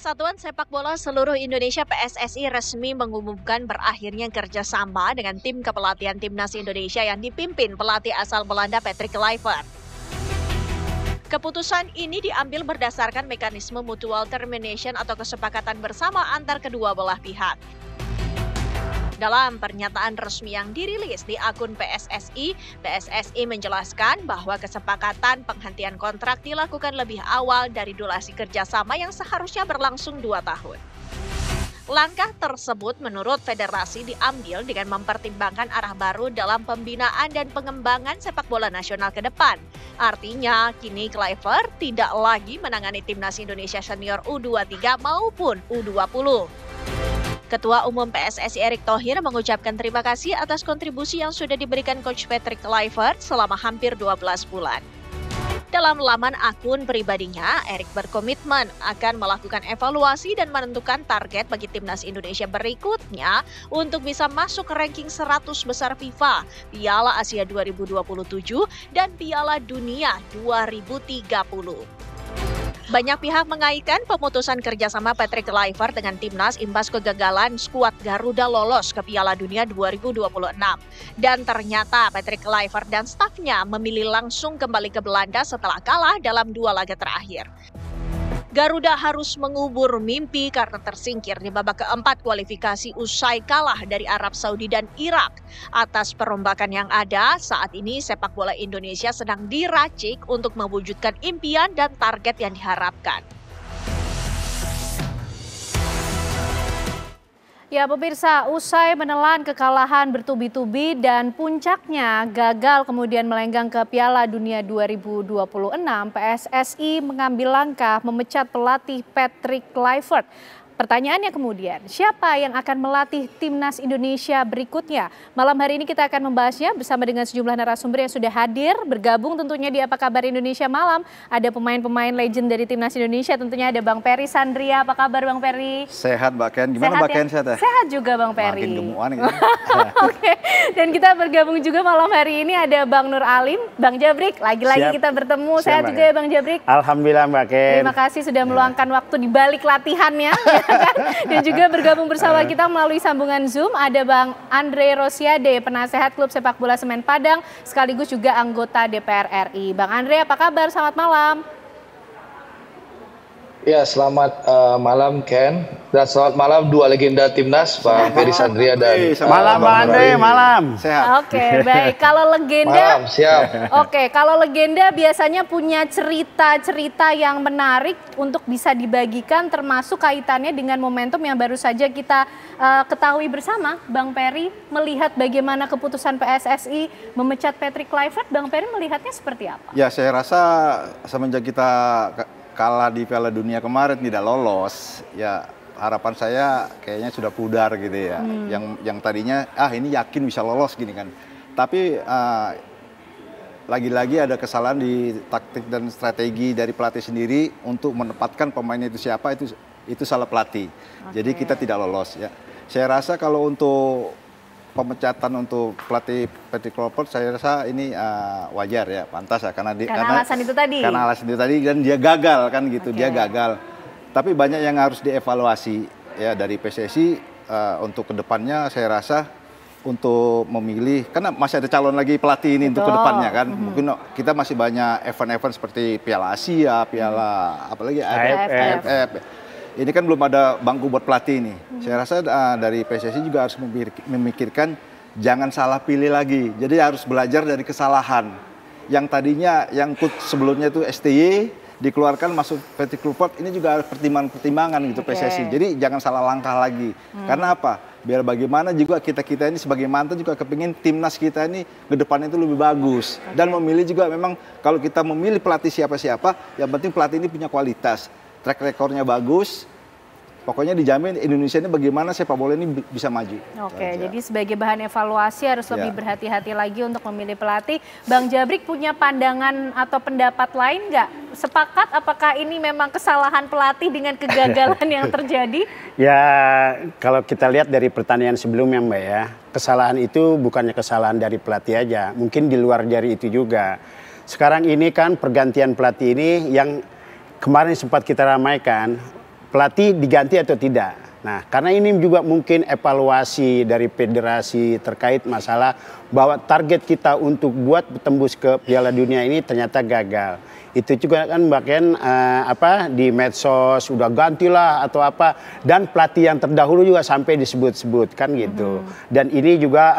Persatuan Sepak Bola Seluruh Indonesia PSSI resmi mengumumkan berakhirnya kerjasama dengan tim kepelatihan Timnas Indonesia yang dipimpin pelatih asal Belanda Patrick Kluivert. Keputusan ini diambil berdasarkan mekanisme mutual termination atau kesepakatan bersama antar kedua belah pihak. Dalam pernyataan resmi yang dirilis di akun PSSI menjelaskan bahwa kesepakatan penghentian kontrak dilakukan lebih awal dari durasi kerjasama yang seharusnya berlangsung 2 tahun. Langkah tersebut menurut federasi diambil dengan mempertimbangkan arah baru dalam pembinaan dan pengembangan sepak bola nasional ke depan. Artinya, kini Kluivert tidak lagi menangani Timnas Indonesia Senior U23 maupun U20. Ketua Umum PSSI Erick Thohir mengucapkan terima kasih atas kontribusi yang sudah diberikan Coach Patrick Kluivert selama hampir 12 bulan. Dalam laman akun pribadinya, Erick berkomitmen akan melakukan evaluasi dan menentukan target bagi Timnas Indonesia berikutnya untuk bisa masuk ke ranking 100 besar FIFA, Piala Asia 2027 dan Piala Dunia 2030. Banyak pihak mengaitkan pemutusan kerjasama Patrick Kluivert dengan Timnas imbas kegagalan skuad Garuda lolos ke Piala Dunia 2026. Dan ternyata Patrick Kluivert dan stafnya memilih langsung kembali ke Belanda setelah kalah dalam 2 laga terakhir. Garuda harus mengubur mimpi karena tersingkir di babak keempat kualifikasi usai kalah dari Arab Saudi dan Irak. Atas perombakan yang ada, saat ini sepak bola Indonesia sedang diracik untuk mewujudkan impian dan target yang diharapkan. Ya pemirsa, usai menelan kekalahan bertubi-tubi dan puncaknya gagal kemudian melenggang ke Piala Dunia 2026, PSSI mengambil langkah memecat pelatih Patrick Kluivert. Pertanyaannya kemudian, siapa yang akan melatih Timnas Indonesia berikutnya? Malam hari ini kita akan membahasnya bersama dengan sejumlah narasumber yang sudah hadir, bergabung tentunya di Apa Kabar Indonesia Malam. Ada pemain-pemain legend dari Timnas Indonesia, tentunya ada Bang Peri Sandria. Apa kabar Bang Peri? Sehat Mbak Ken, gimana Mbak Ken sehat ya? Sehat juga Bang Peri. Makin gemukan gitu. Oke, dan kita bergabung juga malam hari ini ada Bang Nur Alim, Bang Jabrik. Lagi-lagi kita bertemu, sehat juga ya Bang Jabrik? Alhamdulillah Mbak Ken. Terima kasih sudah meluangkan waktu di balik latihannya. Dan juga bergabung bersama kita melalui sambungan Zoom ada Bang Andre Rosiade, penasehat klub sepak bola Semen Padang, sekaligus juga anggota DPR RI. Bang Andre, apa kabar? Selamat malam. Ya, selamat malam Ken, dan selamat malam dua legenda Timnas, Bang Peri Sandria dan malam Bang Andre, malam. Sehat. Oke, baik. Kalau legenda, malam, siap. Oke, kalau legenda biasanya punya cerita-cerita yang menarik untuk bisa dibagikan, termasuk kaitannya dengan momentum yang baru saja kita ketahui bersama. Bang Peri melihat bagaimana keputusan PSSI memecat Patrick Kluivert, Bang Peri melihatnya seperti apa? Ya, saya rasa semenjak kita kalah di Piala Dunia kemarin tidak lolos, ya harapan saya kayaknya sudah pudar gitu ya. Yang tadinya ini yakin bisa lolos gini kan. Tapi lagi-lagi ada kesalahan di taktik dan strategi dari pelatih sendiri untuk menempatkan pemainnya itu siapa, itu salah pelatih. Jadi kita tidak lolos ya. Saya rasa kalau untuk pemecatan untuk pelatih Patrick Kluivert, saya rasa ini wajar ya, pantas ya, karena alasan itu tadi. Karena alasan itu tadi dan dia gagal kan gitu, dia gagal. Tapi banyak yang harus dievaluasi ya dari PSSI untuk kedepannya. Saya rasa untuk memilih, karena masih ada calon lagi pelatih ini untuk kedepannya kan. Mungkin kita masih banyak event-event seperti Piala Asia, Piala apalagi AFF. Ini kan belum ada bangku buat pelatih ini. Saya rasa dari PSSI juga harus memikirkan jangan salah pilih lagi. Jadi harus belajar dari kesalahan. Yang tadinya yang sebelumnya itu STY dikeluarkan masuk Patrick Kluivert, ini juga ada pertimbangan-pertimbangan gitu PSSI. Jadi jangan salah langkah lagi. Karena apa? Biar bagaimana juga kita ini sebagai mantan juga kepingin timnas kita ini ke depannya itu lebih bagus. Dan memilih juga memang kalau kita memilih pelatih siapa-siapa, yang penting pelatih ini punya kualitas. Track recordnya bagus, pokoknya dijamin Indonesia ini bagaimana sepak bola ini bisa maju. Oke, jadi sebagai bahan evaluasi harus lebih berhati-hati lagi untuk memilih pelatih. Bang Jabrik punya pandangan atau pendapat lain nggak? Sepakat apakah ini memang kesalahan pelatih dengan kegagalan yang terjadi? Ya, kalau kita lihat dari pertanyaan sebelumnya Mbak ya, kesalahan itu bukannya kesalahan dari pelatih aja, mungkin di luar dari itu juga. Sekarang ini kan pergantian pelatih ini yang kemarin sempat kita ramaikan, pelatih diganti atau tidak. Nah, karena ini juga mungkin evaluasi dari federasi terkait masalah bahwa target kita untuk buat tembus ke Piala Dunia ini ternyata gagal. Itu juga kan bahkan di medsos sudah gantilah atau apa, dan pelatih yang terdahulu juga sampai disebut-sebut kan gitu. Dan ini juga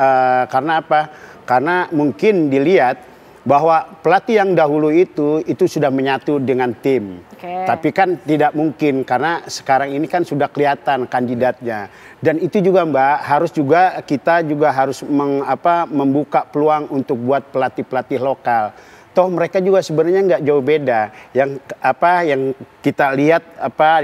karena apa? Karena mungkin dilihat bahwa pelatih yang dahulu itu sudah menyatu dengan tim. Tapi kan tidak mungkin karena sekarang ini kan sudah kelihatan kandidatnya. Dan itu juga Mbak, harus juga kita juga harus membuka peluang untuk buat pelatih-pelatih lokal. Toh mereka juga sebenarnya nggak jauh beda. Yang kita lihat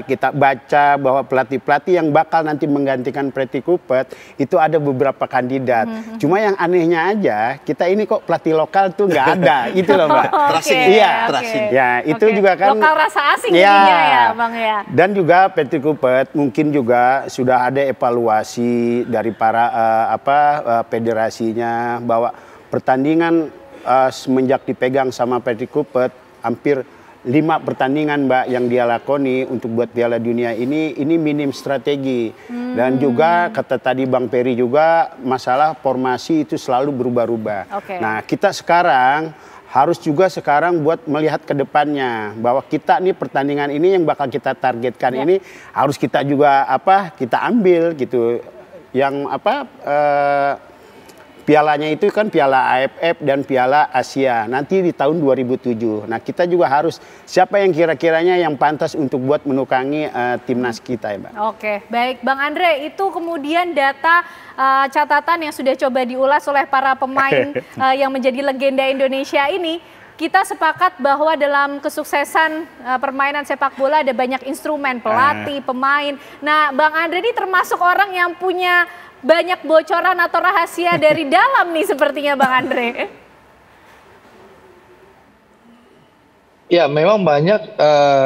kita baca bahwa pelatih-pelatih yang bakal nanti menggantikan Pretty Cooper itu ada beberapa kandidat. Cuma yang anehnya aja kita ini kok pelatih lokal tuh nggak ada, itu loh Mbak. Terasing. Iya. Terasing. Ya itu juga kan. Lokal rasa asing jadinya ya Bang ya. Dan juga Pretty Cooper mungkin juga sudah ada evaluasi dari para federasinya bahwa pertandingan semenjak dipegang sama Pretty Cooper hampir 5 pertandingan Mbak yang dia lakoni untuk buat Piala Dunia ini minim strategi. Dan juga kata tadi Bang Peri juga masalah formasi itu selalu berubah-ubah. Nah kita sekarang harus juga buat melihat ke depannya bahwa kita nih pertandingan ini yang bakal kita targetkan ini harus kita juga kita ambil gitu. Yang pialanya itu kan Piala AFF dan Piala Asia nanti di tahun 2007. Nah kita juga harus siapa yang kira-kiranya yang pantas untuk buat menukangi timnas kita ya Mbak. Oke, baik Bang Andre, itu kemudian data catatan yang sudah coba diulas oleh para pemain yang menjadi legenda Indonesia ini. Kita sepakat bahwa dalam kesuksesan permainan sepak bola ada banyak instrumen, pelatih, pemain. Nah Bang Andre ini termasuk orang yang punya banyak bocoran atau rahasia dari dalam nih sepertinya Bang Andre. Ya memang banyak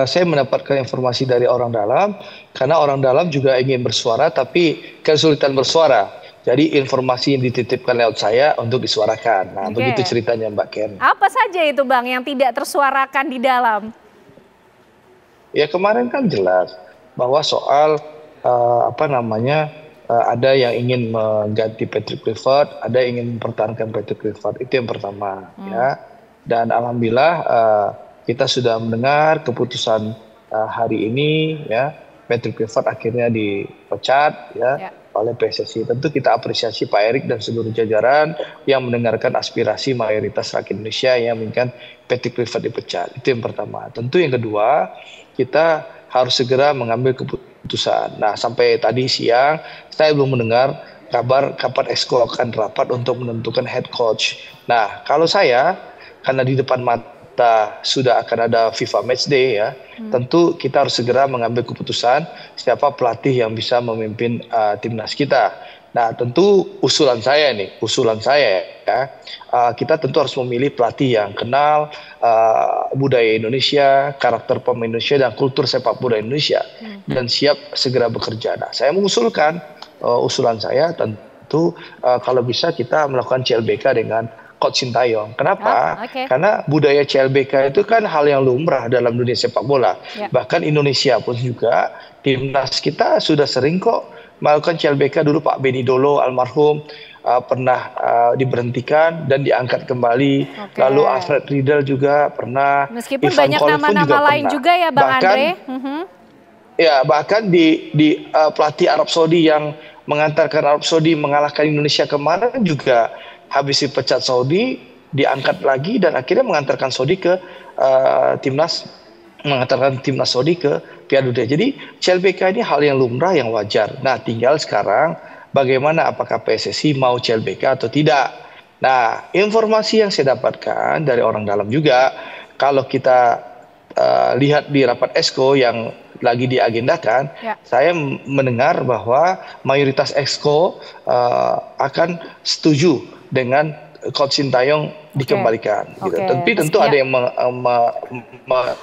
saya mendapatkan informasi dari orang dalam, karena orang dalam juga ingin bersuara tapi kesulitan bersuara. Jadi informasi yang dititipkan lewat saya untuk disuarakan. Nah begitu ceritanya Mbak Ken. Apa saja itu Bang yang tidak tersuarakan di dalam? Ya kemarin kan jelas bahwa soal ada yang ingin mengganti Patrick Kluivert, ada yang ingin mempertahankan Patrick Kluivert. Itu yang pertama ya. Dan alhamdulillah kita sudah mendengar keputusan hari ini ya, Patrick Kluivert akhirnya dipecat ya oleh PSSI. Tentu kita apresiasi Pak Erik dan seluruh jajaran yang mendengarkan aspirasi mayoritas rakyat Indonesia yang menginginkan Patrick Kluivert dipecat. Itu yang pertama. Tentu yang kedua, kita harus segera mengambil keputusan. Nah, sampai tadi siang saya belum mendengar kabar kapan Exco akan rapat untuk menentukan head coach. Nah, kalau saya karena di depan mata sudah akan ada FIFA Matchday ya, tentu kita harus segera mengambil keputusan siapa pelatih yang bisa memimpin timnas kita. Nah, tentu usulan saya ya, kita tentu harus memilih pelatih yang kenal budaya Indonesia, karakter pemain Indonesia dan kultur sepak bola Indonesia dan siap segera bekerja. Nah, saya mengusulkan usulan saya tentu kalau bisa kita melakukan CLBK dengan Coach Sintayong. Kenapa? Karena budaya CLBK itu kan hal yang lumrah dalam dunia sepak bola. Bahkan Indonesia pun juga timnas kita sudah sering kok melakukan CLBK. Dulu Pak Beni Dolo almarhum pernah diberhentikan dan diangkat kembali. Lalu Alfred Riedel juga pernah. Meskipun Ivan banyak nama-nama lain juga ya Bang Andre. Ya bahkan di pelatih Arab Saudi yang mengantarkan Arab Saudi mengalahkan Indonesia kemarin juga habis dipecat Saudi, diangkat lagi dan akhirnya mengantarkan Saudi ke mengantarkan timnas Saudi ke Piala Dunia. Jadi CLBK ini hal yang lumrah, yang wajar. Nah, tinggal sekarang bagaimana, apakah PSSI mau CLBK atau tidak. Nah, informasi yang saya dapatkan dari orang dalam juga, kalau kita lihat di rapat Exco yang lagi diagendakan, saya mendengar bahwa mayoritas Exco akan setuju dengan Coach Sintayong dikembalikan. Gitu. Tapi tentu ada yang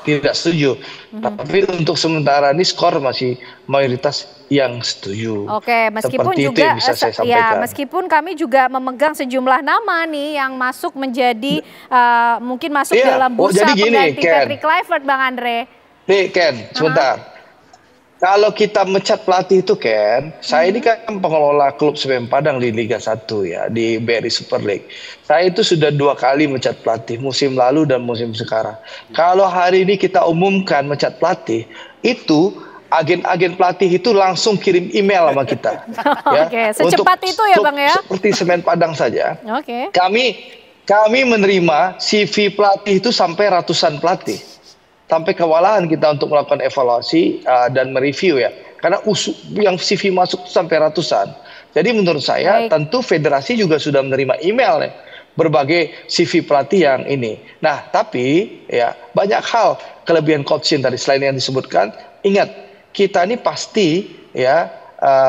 tidak setuju. Tapi untuk sementara ini skor masih mayoritas yang setuju. Meskipun seperti juga itu yang bisa saya sampaikan. Meskipun kami juga memegang sejumlah nama nih yang masuk menjadi mungkin masuk dalam bursa pengganti Patrick Kluivert, Bang Andre. Nih Ken, sebentar. Kalau kita mecat pelatih itu Ken, saya ini kan pengelola klub Semen Padang di Liga 1 ya, di BRI Super League. Saya itu sudah 2 kali mecat pelatih, musim lalu dan musim sekarang. Kalau hari ini kita umumkan mecat pelatih, itu agen-agen pelatih itu langsung kirim email sama kita. Ya, Oke, secepat itu ya Bang ya? Seperti Semen Padang saja. Oke. Kami menerima CV pelatih itu sampai ratusan pelatih. Sampai kewalahan kita untuk melakukan evaluasi dan mereview ya. Karena yang CV masuk sampai ratusan. Jadi menurut saya tentu federasi juga sudah menerima email ya, berbagai CV pelatih yang ini. Nah, tapi ya banyak hal kelebihan coaching tadi selain yang disebutkan. Ingat, kita ini pasti ya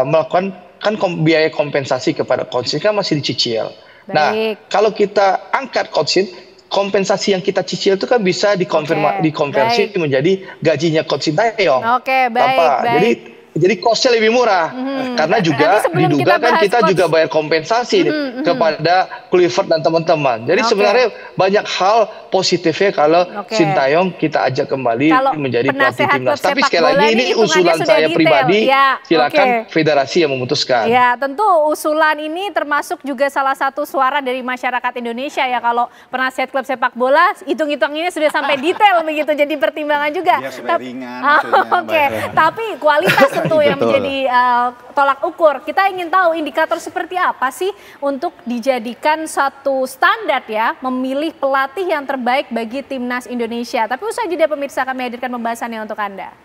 melakukan kan biaya kompensasi kepada coaching kan masih dicicil. Nah, kalau kita angkat coaching, kompensasi yang kita cicil itu kan bisa dikonversi menjadi gajinya Coach Sintayong. Oke, baik. Jadi cost-nya lebih murah. Karena juga diduga kan kita juga bayar kompensasi kepada Kluivert dan teman-teman. Jadi sebenarnya banyak hal positifnya kalau Sintayong kita ajak kembali menjadi pelatih timnas. Tapi sekali lagi ini usulan saya pribadi, silakan federasi yang memutuskan. Ya, tentu usulan ini termasuk juga salah satu suara dari masyarakat Indonesia ya. Kalau penasihat klub sepak bola, hitung-hitungannya sudah sampai detail begitu, jadi pertimbangan juga. Biar supaya ringan. Tapi kualitas tentu yang menjadi tolak ukur. Kita ingin tahu indikator seperti apa sih untuk dijadikan satu standar ya, memilih pelatih yang terbaik bagi timnas Indonesia. Tapi usai jeda pemirsa, kami hadirkan pembahasannya untuk Anda.